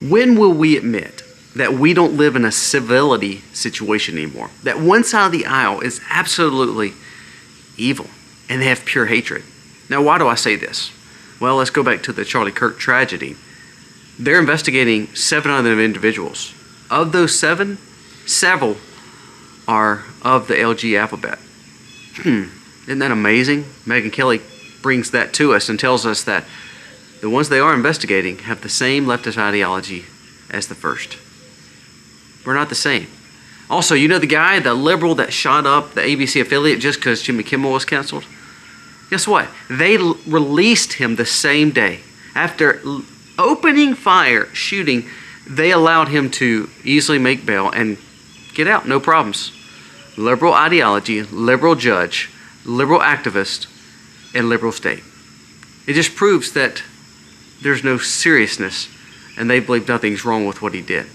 When will we admit that we don't live in a civility situation anymore? That one side of the aisle is absolutely evil and they have pure hatred. Now, why do I say this? Well, let's go back to the Charlie Kirk tragedy. They're investigating 7 other individuals. Of those 7, several are of the LG alphabet. Isn't that amazing? Megyn Kelly brings that to us and tells us that the ones they are investigating have the same leftist ideology as the first. We're not the same. Also, you know the guy, the liberal that shot up the ABC affiliate just because Jimmy Kimmel was canceled? Guess what? They released him the same day. After opening fire, shooting, they allowed him to easily make bail and get out, no problems. Liberal ideology, liberal judge, liberal activist, and liberal state. It just proves that there's no seriousness and they believe nothing's wrong with what he did.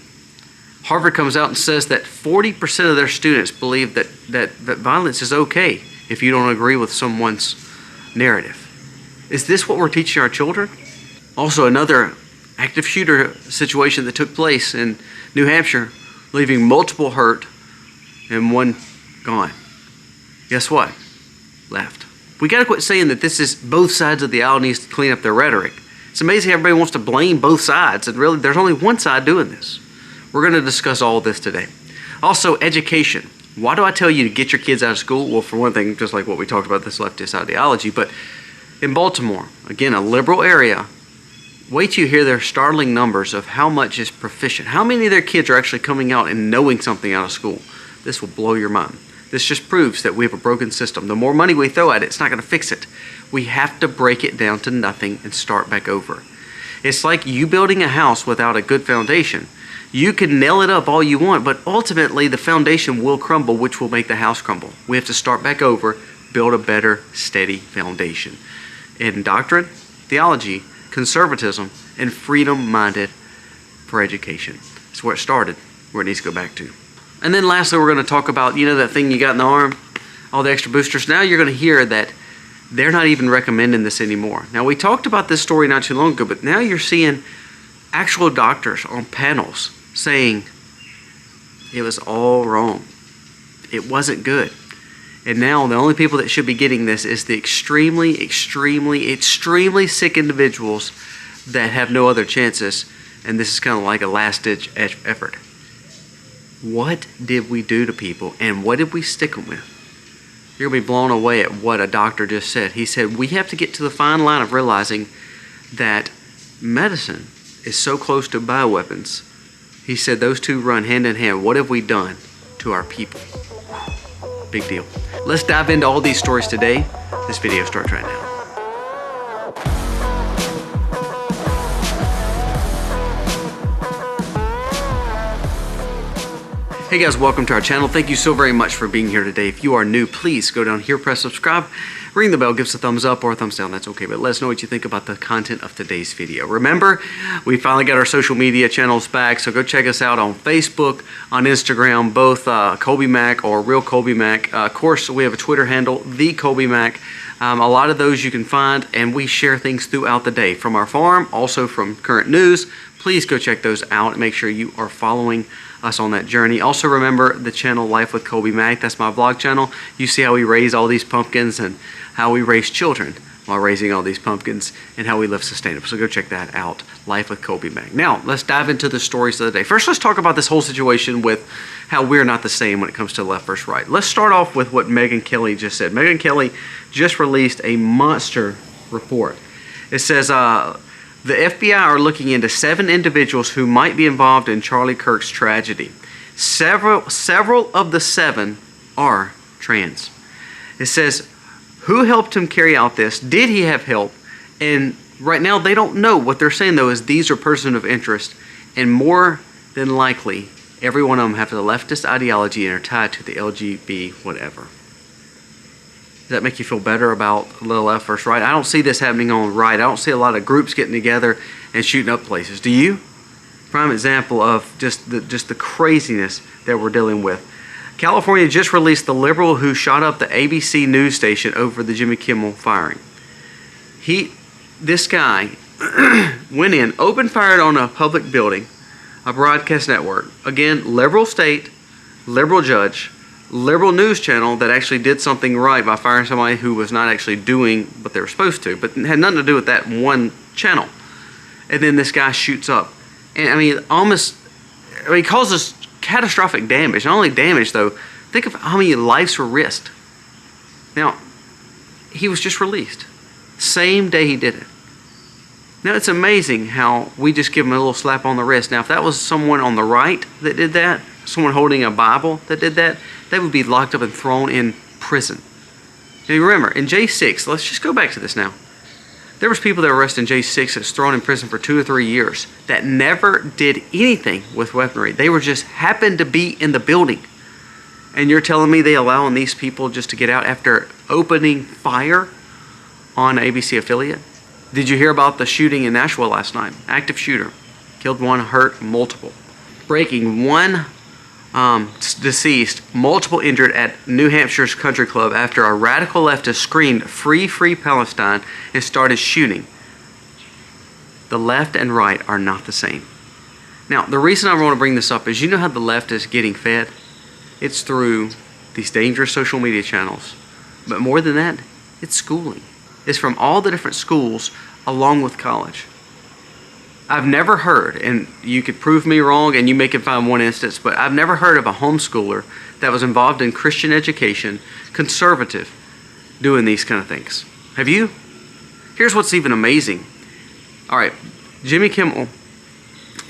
Harvard comes out and says that 40% of their students believe that violence is okay if you don't agree with someone's narrative. Is this what we're teaching our children? Also, another active shooter situation that took place in New Hampshire, leaving multiple hurt and 1 gone. Guess what? Left. We got to quit saying that this is both sides of the aisle needs to clean up their rhetoric. It's amazing everybody wants to blame both sides, and really there's only one side doing this. We're going to discuss all of this today. Also, education. Why do I tell you to get your kids out of school? Well, for one thing, just like what we talked about, this leftist ideology, but in Baltimore, again, a liberal area, wait till you hear their startling numbers of how much is proficient. How many of their kids are actually coming out and knowing something out of school? This will blow your mind. This just proves that we have a broken system. The more money we throw at it, it's not going to fix it. We have to break it down to nothing and start back over. It's like you building a house without a good foundation. You can nail it up all you want, but ultimately the foundation will crumble, which will make the house crumble. We have to start back over, build a better, steady foundation. In doctrine, theology, conservatism, and freedom-minded for education. That's where it started, where it needs to go back to. And then lastly, we're going to talk about, you know, that thing you got in the arm, all the extra boosters. Now you're going to hear that they're not even recommending this anymore. Now, we talked about this story not too long ago, but now you're seeing actual doctors on panels saying it was all wrong. It wasn't good. And now the only people that should be getting this is the extremely, extremely, extremely sick individuals that have no other chances. And this is kind of like a last-ditch effort. What did we do to people, and what did we stick them with? You're going to be blown away at what a doctor just said. He said, we have to get to the fine line of realizing that medicine is so close to bioweapons. He said those two run hand in hand. What have we done to our people? Big deal. Let's dive into all these stories today. This video starts right now. Hey guys, welcome to our channel. Thank you so very much for being here today. If you are new, please go down here, press subscribe, ring the bell, give us a thumbs up or a thumbs down, that's okay, but let us know what you think about the content of today's video. Remember, we finally got our social media channels back, so go check us out on Facebook, on Instagram, both Colby Mac or Real Colby Mac. Of course, we have a Twitter handle, The Colby Mac. A lot of those you can find, and we share things throughout the day from our farm, also from current news. Please go check those out and make sure you are following us on that journey. Also remember the channel Life with Colby Mac. That's my vlog channel. You see how we raise all these pumpkins and how we raise children while raising all these pumpkins and how we live sustainable. So go check that out, Life with Colby Mac. Now, let's dive into the stories of the day. First, let's talk about this whole situation with how we're not the same when it comes to left versus right. Let's start off with what Megyn Kelly just said. Megyn Kelly just released a monster report. It says, the FBI are looking into 7 individuals who might be involved in Charlie Kirk's tragedy. Several of the 7 are trans. It says, who helped him carry out this? Did he have help? And right now they don't know. What they're saying though is these are persons of interest, and more than likely every one of them have the leftist ideology and are tied to the LGB whatever. Does that make you feel better about the left versus right? I don't see this happening on right. I don't see a lot of groups getting together and shooting up places. Do you? Prime example of just the craziness that we're dealing with. California just released the liberal who shot up the ABC news station over the Jimmy Kimmel firing. This guy went in, open fired on a public building, a broadcast network. Again, liberal state, liberal judge, liberal news channel that actually did something right by firing somebody who was not actually doing what they were supposed to, but had nothing to do with that one channel. And then this guy shoots up. And he causes catastrophic damage. Not only damage though, think of how many lives were risked. Now, he was just released. Same day he did it. Now, it's amazing how we just give him a little slap on the wrist. Now, if that was someone on the right that did that, someone holding a Bible that did that, they would be locked up and thrown in prison. Now, you remember, in J6, let's just go back to this now. There was people that were arrested in J6 that was thrown in prison for 2 or 3 years that never did anything with weaponry. They were just happened to be in the building. And you're telling me they allowing these people just to get out after opening fire on an ABC affiliate? Did you hear about the shooting in Nashville last night? Active shooter. Killed one, hurt multiple. Breaking one deceased, multiple injured at New Hampshire's country club after a radical leftist screamed, "Free, free Palestine," and started shooting. The left and right are not the same. Now, the reason I want to bring this up is, you know how the left is getting fed? It's through these dangerous social media channels. But more than that, it's schooling. It's from all the different schools along with college. I've never heard, and you could prove me wrong and you may can find one instance, but I've never heard of a homeschooler that was involved in Christian education, conservative, doing these kind of things. Have you? Here's what's even amazing. All right, Jimmy Kimmel,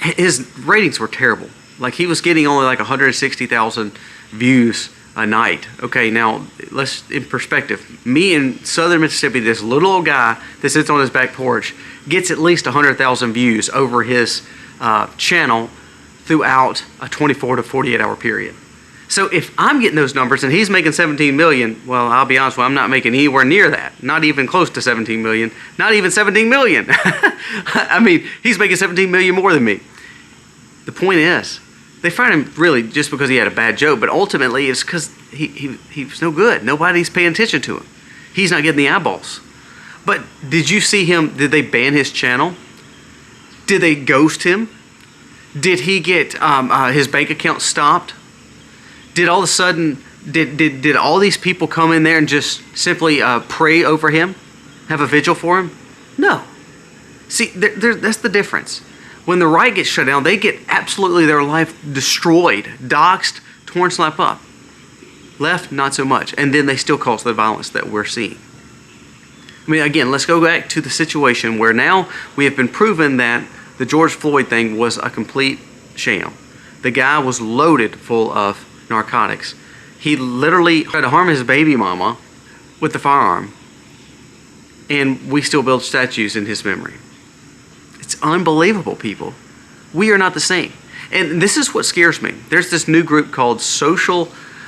his ratings were terrible. Like, he was getting only like 160,000 views a night. Okay, now let's, in perspective, me in southern Mississippi, this little old guy that sits on his back porch gets at least 100,000 views over his channel throughout a 24 to 48 hour period. So if I'm getting those numbers and he's making 17 million, well, I'll be honest with you, I'm not making anywhere near that. Not even close to 17 million. Not even 17 million. I mean, he's making 17 million more than me. The point is, they fired him really just because he had a bad joke, but ultimately it's because he was no good. Nobody's paying attention to him. He's not getting the eyeballs. But did you see him? Did they ban his channel? Did they ghost him? Did he get his bank account stopped? Did all of a sudden, did all these people come in there and just simply pray over him? Have a vigil for him? No. See, that's the difference. When the right gets shut down, they get absolutely their life destroyed, doxxed, torn slap up. Left, not so much. And then they still cause the violence that we're seeing. I mean, again, let's go back to the situation where now we have been proven that the George Floyd thing was a complete sham. The guy was loaded full of narcotics. He literally tried to harm his baby mama with the firearm. And we still build statues in his memory. It's unbelievable, people. We are not the same. And this is what scares me. There's this new group called Social,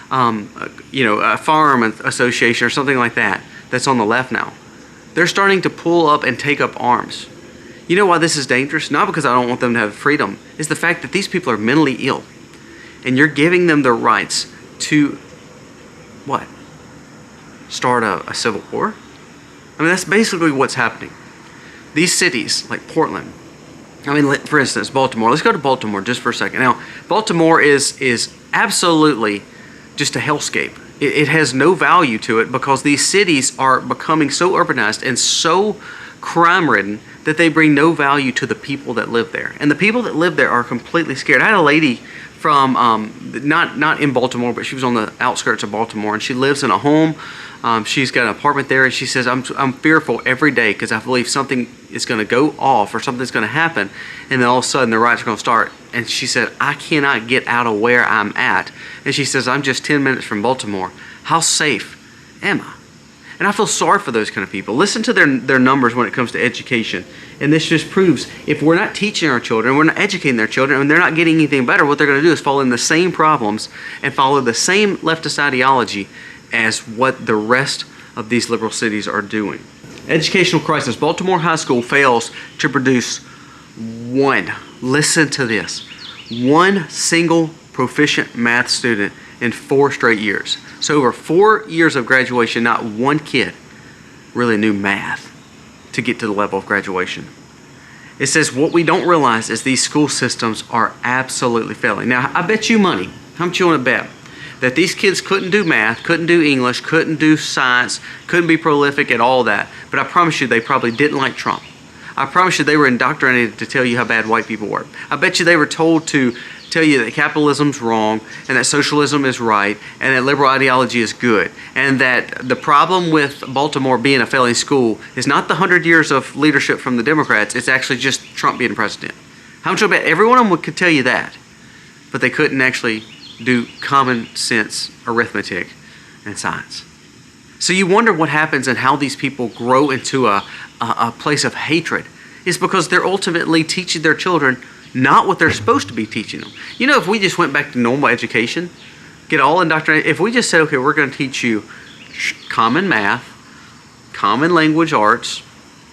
Farm Association or something like that, that's on the left now. They're starting to pull up and take up arms. You know why this is dangerous? Not because I don't want them to have freedom. It's the fact that these people are mentally ill. And you're giving them the rights to, what? Start a civil war? I mean, that's basically what's happening. These cities, like Portland, I mean, for instance, Baltimore. Let's go to Baltimore just for a second. Now, Baltimore is absolutely just a hellscape. It has no value to it because these cities are becoming so urbanized and so crime-ridden that they bring no value to the people that live there. And the people that live there are completely scared. I had a lady from, not in Baltimore, but she was on the outskirts of Baltimore, and she lives in a home. She's got an apartment there, and she says, I'm fearful every day because I believe something is going to go off or something's going to happen, and then all of a sudden the riots are going to start. And she said, I cannot get out of where I'm at. And she says, I'm just 10 minutes from Baltimore. How safe am I? And I feel sorry for those kind of people. Listen to their numbers when it comes to education. And this just proves if we're not teaching our children, we're not educating their children, and they're not getting anything better, what they're going to do is fall in the same problems and follow the same leftist ideology as what the rest of these liberal cities are doing. Educational crisis. Baltimore High School fails to produce one, listen to this, one single proficient math student in 4 straight years. So over 4 years of graduation, not one kid really knew math to get to the level of graduation. It says what we don't realize is these school systems are absolutely failing. Now, I bet you money, how much you want to bet, that these kids couldn't do math, couldn't do English, couldn't do science, couldn't be prolific at all that. But I promise you they probably didn't like Trump. I promise you they were indoctrinated to tell you how bad white people were. I bet you they were told to tell you that capitalism's wrong and that socialism is right and that liberal ideology is good, and that the problem with Baltimore being a failing school is not the 100 years of leadership from the Democrats, it's actually just Trump being president. How much I bet every one of them could tell you that, but they couldn't actually do common sense arithmetic and science. So you wonder what happens and how these people grow into a place of hatred. Is because they're ultimately teaching their children not what they're supposed to be teaching them. You know, if we just went back to normal education, get all indoctrinated, if we just said, okay, we're going to teach you common math, common language arts,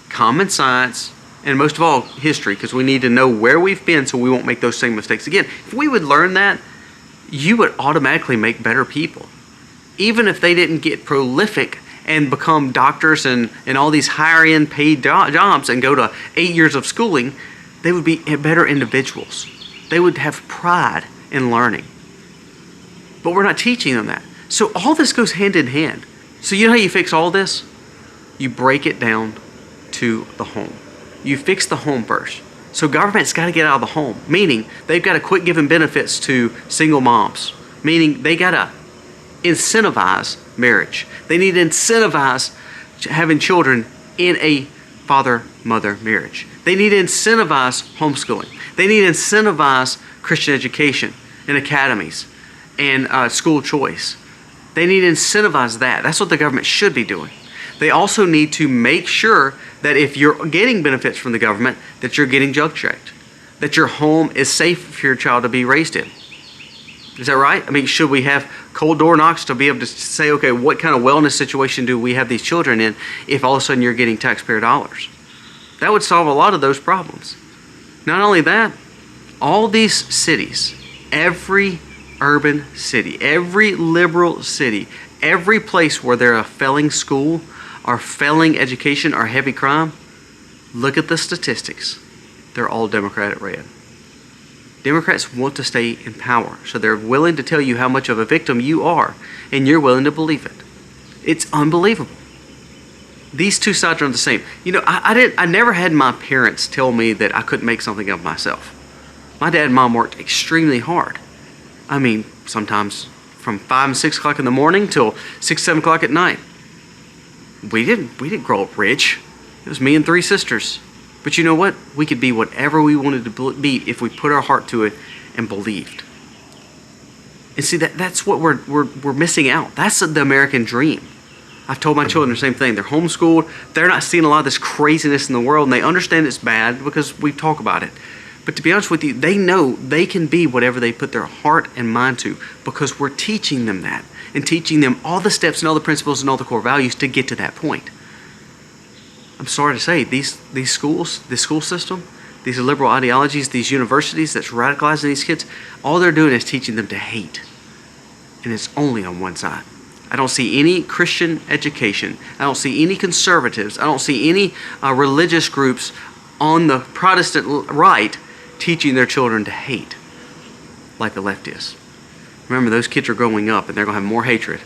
common science, and most of all, history, because we need to know where we've been so we won't make those same mistakes again. If we would learn that, you would automatically make better people. Even if they didn't get prolific and become doctors and all these higher-end paid jobs and go to 8 years of schooling, they would be better individuals. They would have pride in learning. But we're not teaching them that. So all this goes hand in hand. So you know how you fix all this? You break it down to the home. You fix the home first. So government's got to get out of the home, meaning they've got to quit giving benefits to single moms, meaning they got to incentivize marriage. They need to incentivize having children in a father-mother marriage. They need to incentivize homeschooling. They need to incentivize Christian education and academies and school choice. They need to incentivize that. That's what the government should be doing. They also need to make sure that if you're getting benefits from the government, that you're getting drug checked, that your home is safe for your child to be raised in. Is that right? I mean, should we have cold door knocks to be able to say, okay, what kind of wellness situation do we have these children in if all of a sudden you're getting taxpayer dollars? That would solve a lot of those problems. Not only that, all these cities, every urban city, every liberal city, every place where there's a failing school or failing education or heavy crime, look at the statistics. They're all Democratic red. Democrats want to stay in power, so they're willing to tell you how much of a victim you are, and you're willing to believe it. It's unbelievable. These two sides are the same. You know, I never had my parents tell me that I couldn't make something of myself. My dad and mom worked extremely hard. I mean, sometimes from 5 and 6 o'clock in the morning till 6, 7 o'clock at night. We didn't grow up rich. It was me and 3 sisters. But you know what? We could be whatever we wanted to be if we put our heart to it and believed. And see, that's what we're missing out. That's the American dream. I've told my children the same thing. They're homeschooled. They're not seeing a lot of this craziness in the world, and they understand it's bad because we talk about it. But to be honest with you, they know they can be whatever they put their heart and mind to because we're teaching them that and teaching them all the steps and all the principles and all the core values to get to that point. I'm sorry to say, these schools, this school system, these liberal ideologies, these universities that's radicalizing these kids, all they're doing is teaching them to hate. And it's only on one side. I don't see any Christian education. I don't see any conservatives. I don't see any religious groups on the Protestant right teaching their children to hate like the left is. Remember, those kids are growing up and they're going to have more hatred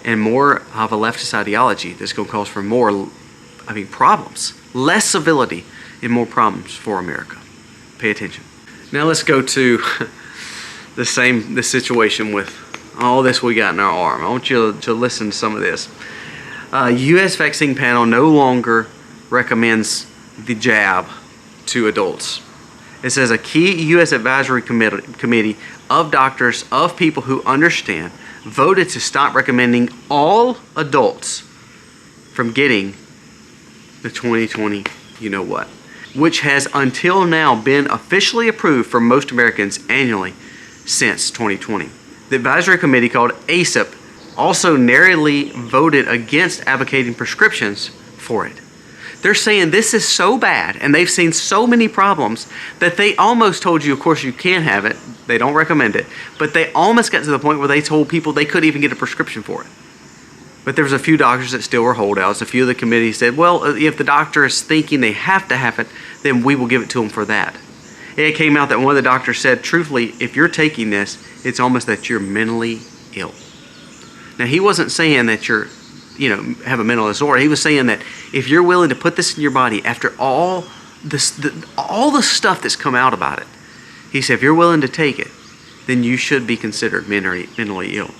and more of a leftist ideology that's going to cause for more problems, less civility and more problems for America. Pay attention. Now let's go to the situation with all this we got in our arm. I want you to listen to some of this. U.S. vaccine panel no longer recommends the jab to adults. It says a key U.S. advisory committee of doctors of people who understand voted to stop recommending all adults from getting the 2020 you-know-what, which has until now been officially approved for most Americans annually since 2020. The advisory committee, called ACIP, also narrowly voted against advocating prescriptions for it. They're saying this is so bad and they've seen so many problems that they almost told you, of course, you can have it. They don't recommend it. But they almost got to the point where they told people they couldn't even get a prescription for it. But there was a few doctors that still were holdouts. A few of the committee said, well, if the doctor is thinking they have to have it, then we will give it to them for that. It came out that one of the doctors said, truthfully, if you're taking this, it's almost that you're mentally ill. Now, he wasn't saying that you're, have a mental disorder. He was saying that if you're willing to put this in your body after all all the stuff that's come out about it, he said, if you're willing to take it, then you should be considered mentally ill.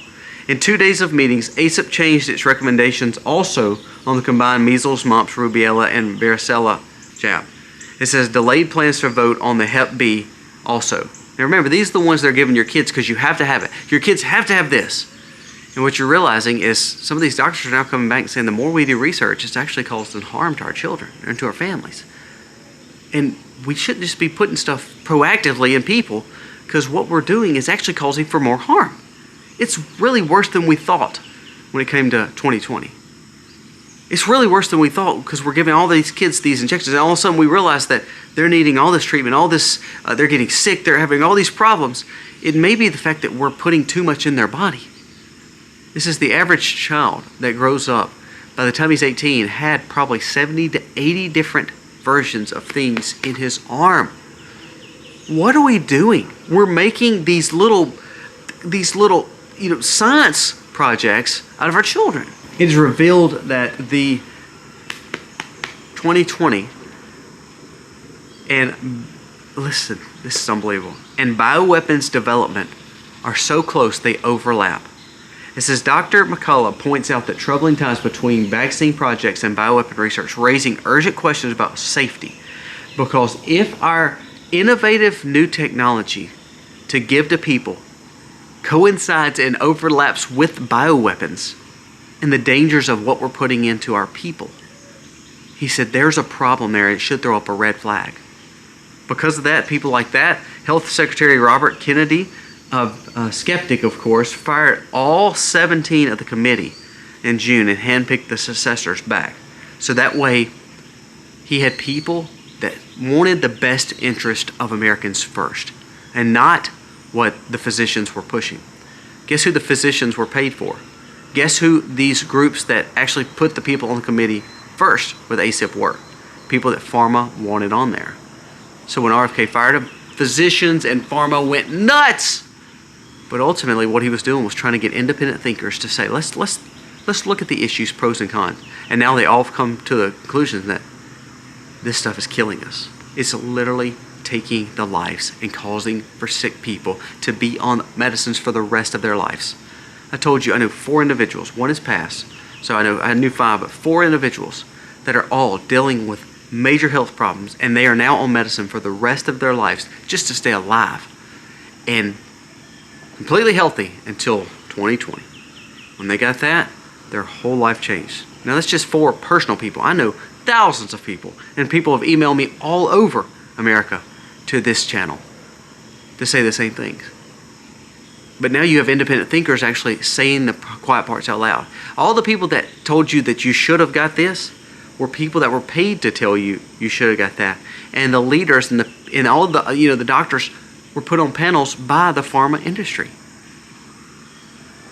In 2 days of meetings, ACIP changed its recommendations also on the combined measles, mumps, rubella, and varicella jab. It says delayed plans for vote on the Hep B also. Now remember, these are the ones they're giving your kids because you have to have it. Your kids have to have this. And what you're realizing is some of these doctors are now coming back and saying the more we do research, it's actually causing harm to our children and to our families. And we shouldn't just be putting stuff proactively in people, because what we're doing is actually causing for more harm. It's really worse than we thought when it came to 2020. It's really worse than we thought, because we're giving all these kids these injections, and all of a sudden we realize that they're needing all this treatment, all this, they're getting sick, they're having all these problems. It may be the fact that we're putting too much in their body. This is the average child that grows up. By the time he's 18, had probably 70 to 80 different versions of things in his arm. What are we doing? We're making these little science projects out of our children. It is revealed that the 2020 and listen, this is unbelievable. And bioweapons development are so close they overlap. It says Dr. McCullough points out that troubling ties between vaccine projects and bioweapon research, raising urgent questions about safety. Because if our innovative new technology to give to people coincides and overlaps with bioweapons and the dangers of what we're putting into our people, he said there's a problem there and it should throw up a red flag. Because of that, people like that, Health Secretary Robert Kennedy, a skeptic of course, fired all 17 of the committee in June and handpicked the successors back. So that way he had people that wanted the best interest of Americans first and not what the physicians were pushing. Guess who the physicians were paid for? Guess who these groups that actually put the people on the committee first with ACIP were? People that pharma wanted on there. So when RFK fired him, physicians and pharma went nuts. But ultimately what he was doing was trying to get independent thinkers to say, let's look at the issues, pros and cons. And now they all have come to the conclusion that this stuff is killing us. It's literally taking the lives and causing for sick people to be on medicines for the rest of their lives. I told you, I know 4 individuals. One is passed, so I knew 5, but 4 individuals that are all dealing with major health problems, and they are now on medicine for the rest of their lives just to stay alive and completely healthy until 2020. When they got that, their whole life changed. Now that's just 4 personal people. I know thousands of people, and people have emailed me all over America to this channel to say the same things. But now you have independent thinkers actually saying the quiet parts out loud. All the people that told you that you should have got this were people that were paid to tell you you should have got that. And the leaders and all the the doctors were put on panels by the pharma industry.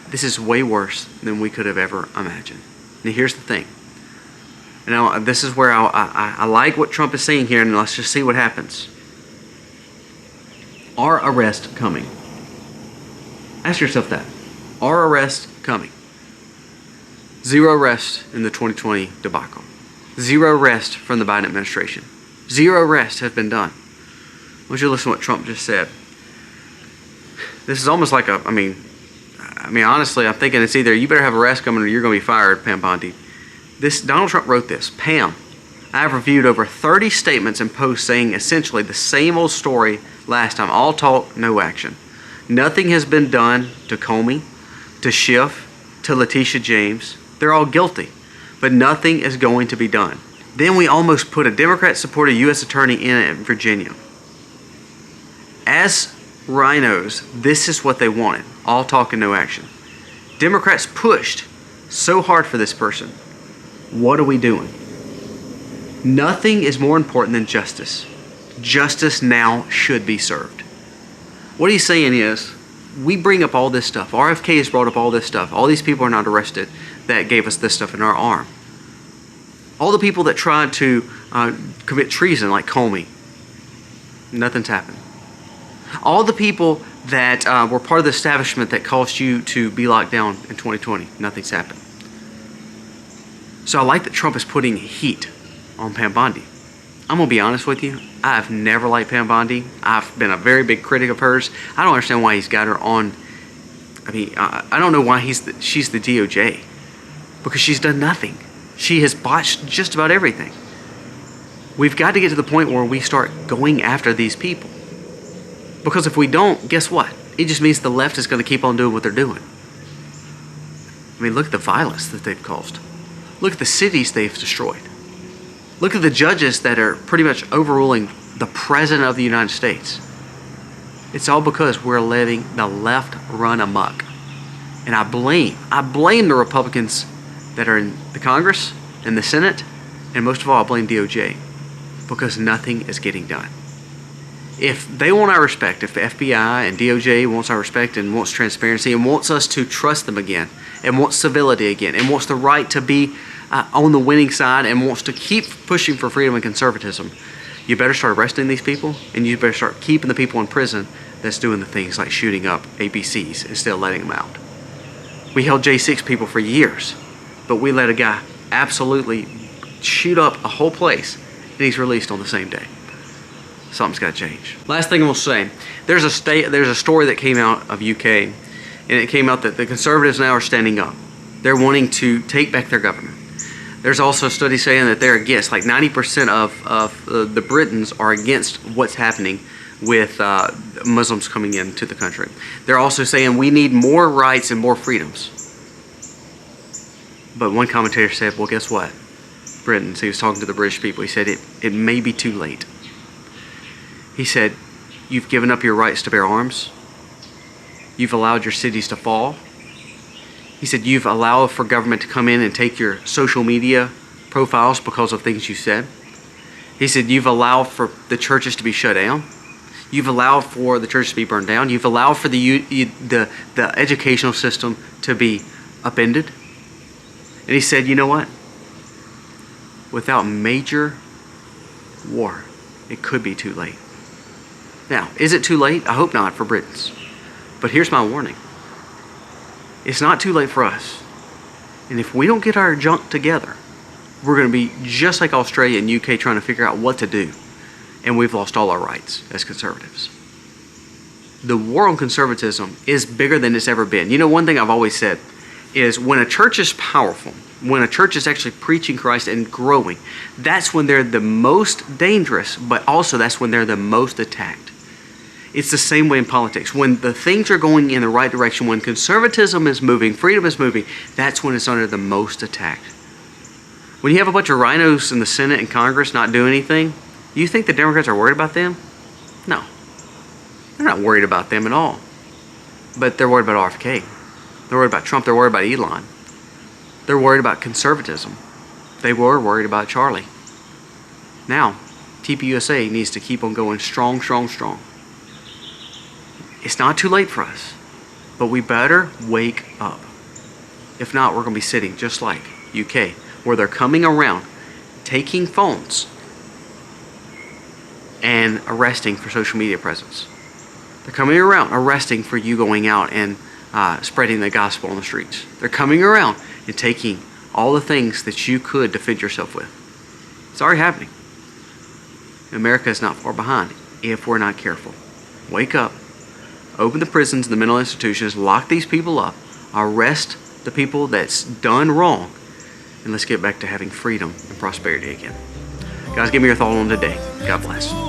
This is way worse than we could have ever imagined. Now here's the thing. Now this is where I like what Trump is saying here, and let's just see what happens. Are arrests coming? Ask yourself that. Are arrests coming? 0 arrests in the 2020 debacle. 0 arrests from the Biden administration. 0 arrests have been done. I want you to listen to what Trump just said. This is almost like I mean, honestly, I'm thinking it's either you better have arrests coming or you're going to be fired, Pam Bondi. Donald Trump wrote this. Pam, I have reviewed over 30 statements and posts saying essentially the same old story last time. All talk, no action. Nothing has been done to Comey, to Schiff, to Letitia James. They're all guilty, but nothing is going to be done. Then we almost put a Democrat-supported U.S. attorney in Virginia. As rhinos, this is what they wanted. All talk and no action. Democrats pushed so hard for this person. What are we doing? Nothing is more important than justice. Justice now should be served. What he's saying is, we bring up all this stuff. RFK has brought up all this stuff. All these people are not arrested that gave us this stuff in our arm. All the people that tried to commit treason, like Comey, nothing's happened. All the people that were part of the establishment that caused you to be locked down in 2020, nothing's happened. So I like that Trump is putting heat on Pam Bondi. I'm going to be honest with you. I've never liked Pam Bondi. I've been a very big critic of hers. I don't understand why he's got her on. I mean, I don't know why she's the DOJ. Because she's done nothing. She has botched just about everything. We've got to get to the point where we start going after these people. Because if we don't, guess what? It just means the left is going to keep on doing what they're doing. I mean, look at the violence that they've caused. Look at the cities they've destroyed. Look at the judges that are pretty much overruling the President of the United States. It's all because we're letting the left run amok. And I blame the Republicans that are in the Congress and the Senate, and most of all, I blame DOJ, because nothing is getting done. If they want our respect, if the FBI and DOJ wants our respect and wants transparency and wants us to trust them again and wants civility again and wants the right to be on the winning side and wants to keep pushing for freedom and conservatism, you better start arresting these people, and you better start keeping the people in prison that's doing the things like shooting up ABCs instead of letting them out. We held J6 people for years, but we let a guy absolutely shoot up a whole place, and he's released on the same day. Something's got to change. Last thing I'm going to say, there's a story that came out of UK, and it came out that the conservatives now are standing up. They're wanting to take back their government. There's also a study saying that they're against, like 90% of the Britons are against what's happening with Muslims coming into the country. They're also saying we need more rights and more freedoms. But one commentator said, well, guess what? Britons, he was talking to the British people, he said it may be too late. He said, you've given up your rights to bear arms. You've allowed your cities to fall. He said, you've allowed for government to come in and take your social media profiles because of things you said. He said, you've allowed for the churches to be shut down. You've allowed for the churches to be burned down. You've allowed for the educational system to be upended. And he said, you know what? Without major war, it could be too late. Now, is it too late? I hope not for Britons. But here's my warning. It's not too late for us. And if we don't get our junk together, we're going to be just like Australia and UK trying to figure out what to do. And we've lost all our rights as conservatives. The war on conservatism is bigger than it's ever been. You know, one thing I've always said is when a church is powerful, when a church is actually preaching Christ and growing, that's when they're the most dangerous, but also that's when they're the most attacked. It's the same way in politics. When the things are going in the right direction, when conservatism is moving, freedom is moving, that's when it's under the most attack. When you have a bunch of rhinos in the Senate and Congress not doing anything, you think the Democrats are worried about them? No. They're not worried about them at all. But they're worried about RFK. They're worried about Trump. They're worried about Elon. They're worried about conservatism. They were worried about Charlie. Now, TPUSA needs to keep on going strong, strong, strong. It's not too late for us, but we better wake up. If not, we're going to be sitting just like UK, where they're coming around, taking phones, and arresting for social media presence. They're coming around, arresting for you going out and spreading the gospel on the streets. They're coming around and taking all the things that you could defend yourself with. It's already happening. America is not far behind if we're not careful. Wake up. Open the prisons and the mental institutions, lock these people up, arrest the people that's done wrong, and let's get back to having freedom and prosperity again. Guys, give me your thought on today. God bless.